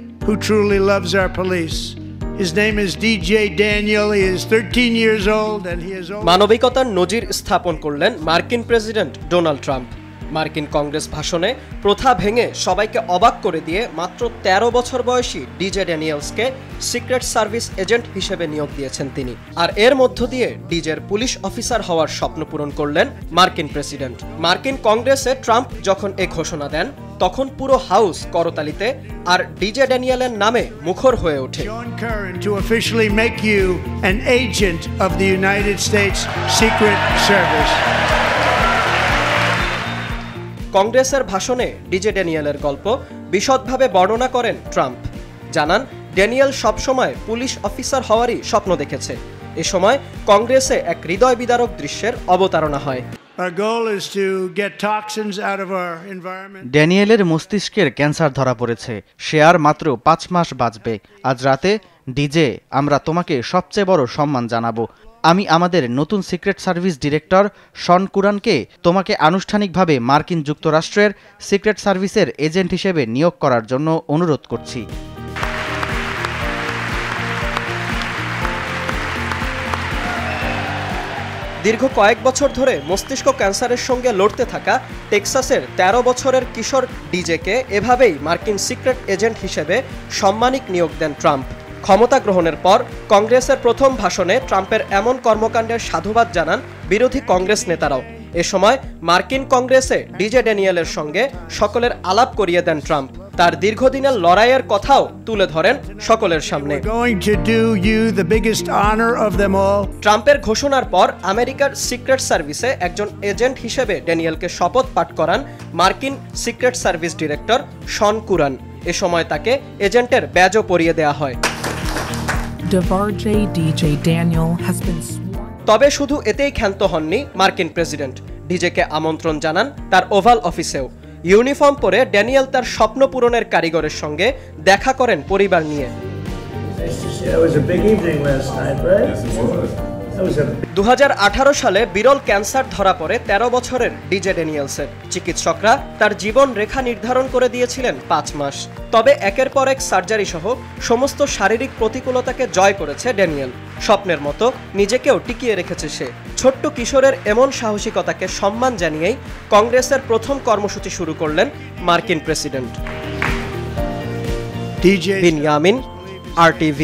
who truly loves our police. His name is DJ Daniel. He is 13 years old and he is মানবিকতার নজির স্থাপন করলেন মার্কিন president Donald Trump. মার্কিন কংগ্রেস ভাষণে প্রথা ভেঙে সবাইকে অবাক করে দিয়ে মাত্র ১৩ বছর বয়সী ডিজে ড্যানিয়েলসকে সিক্রেট সার্ভিস এজেন্ট হিসেবে নিয়োগ দিয়েছেন তিনি। আর এর মধ্য দিয়ে ডিজের পুলিশ অফিসার হওয়ার স্বপ্ন পূরণ করলেন মার্কিন প্রেসিডেন্ট। মার্কিন কংগ্রেসে ট্রাম্প যখন এ ঘোষণা দেন তখন পুরো হাউস করতালিতে আর ডিজে ড্যানিয়েলের নামে মুখর হয়ে ওঠে। to officially make you an agent of the United States Secret Service. কংগ্রেসের ভাষণে ডিজে ড্যানিয়েলের গল্প বিশদভাবে বর্ণনা করেন ট্রাম্প। জানান ড্যানিয়েল সবসময় পুলিশ অফিসার হওয়ারই স্বপ্ন দেখেছে। এ সময় কংগ্রেসে এক হৃদয় বিদারক দৃশ্যের অবতারণা হয়। ড্যানিয়েলের মস্তিষ্কের ক্যান্সার ধরা পড়েছে। সে আর মাত্র ৫ মাস বাঁচবে। আজ রাতে ডিজে, আমরা তোমাকে সবচেয়ে বড় সম্মান জানাবো। আমি আমাদের নতুন সিক্রেট সার্ভিস ডিরেক্টর শন কুরানকে তোমাকে আনুষ্ঠানিকভাবে মার্কিন যুক্তরাষ্ট্রের সিক্রেট সার্ভিসের এজেন্ট হিসেবে নিয়োগ করার জন্য অনুরোধ করছি। দীর্ঘ কয়েক বছর ধরে মস্তিষ্ক ক্যান্সারের সঙ্গে লড়তে থাকা টেক্সাসের ১৩ বছরের কিশোর ডিজেকে এভাবেই মার্কিন সিক্রেট এজেন্ট হিসেবে সাম্মানিক নিয়োগ দেন ট্রাম্প। ক্ষমতা গ্রহণের পর কংগ্রেসের প্রথম ভাষণে ট্রাম্পের এমন কর্মকাণ্ডের সাধুবাদ জানান বিরোধী কংগ্রেস নেতারাও। এ সময় মার্কিন কংগ্রেসে ডিজে ড্যানিয়েলের সঙ্গে সকলের আলাপ করিয়ে দেন ট্রাম্প। তার দীর্ঘদিনের লড়াইয়ের কথাও তুলে ধরেন সকলের সামনে। ট্রাম্পের ঘোষণার পর আমেরিকার সিক্রেট সার্ভিসে একজন এজেন্ট হিসেবে ড্যানিয়েলকে শপথ পাঠ করান মার্কিন সিক্রেট সার্ভিস ডিরেক্টর শন কুরান। এ সময় তাকে এজেন্টের ব্যাজও পরিয়ে দেওয়া হয়। তবে শুধু এতেই ক্ষান্ত হননি মার্কিন প্রেসিডেন্ট। ডিজেকে আমন্ত্রণ জানান তার ওভাল অফিসেও। ইউনিফর্ম পরে ড্যানিয়েল তার স্বপ্ন পূরণের কারিগরের সঙ্গে দেখা করেন পরিবার নিয়ে। ২০১৮ সালে বিরল ক্যান্সার ধরা পড়ে ১৩ বছরের ডিজে ড্যানিয়েলসের। চিকিৎসকরা তার জীবন রেখা নির্ধারণ করে দিয়েছিলেন ৫ মাস। তবে একের পর এক সার্জারি সহ সমস্ত শারীরিক প্রতিকূলতাকে জয় করেছে ড্যানিয়েল। স্বপ্নের মতো নিজেকেও টিকিয়ে রেখেছে সে। ছোট্ট কিশোরের এমন সাহসিকতাকে সম্মান জানিয়েই কংগ্রেসের প্রথম কর্মসূচি শুরু করলেন মার্কিন প্রেসিডেন্ট। বিন ইয়ামিন, RTV।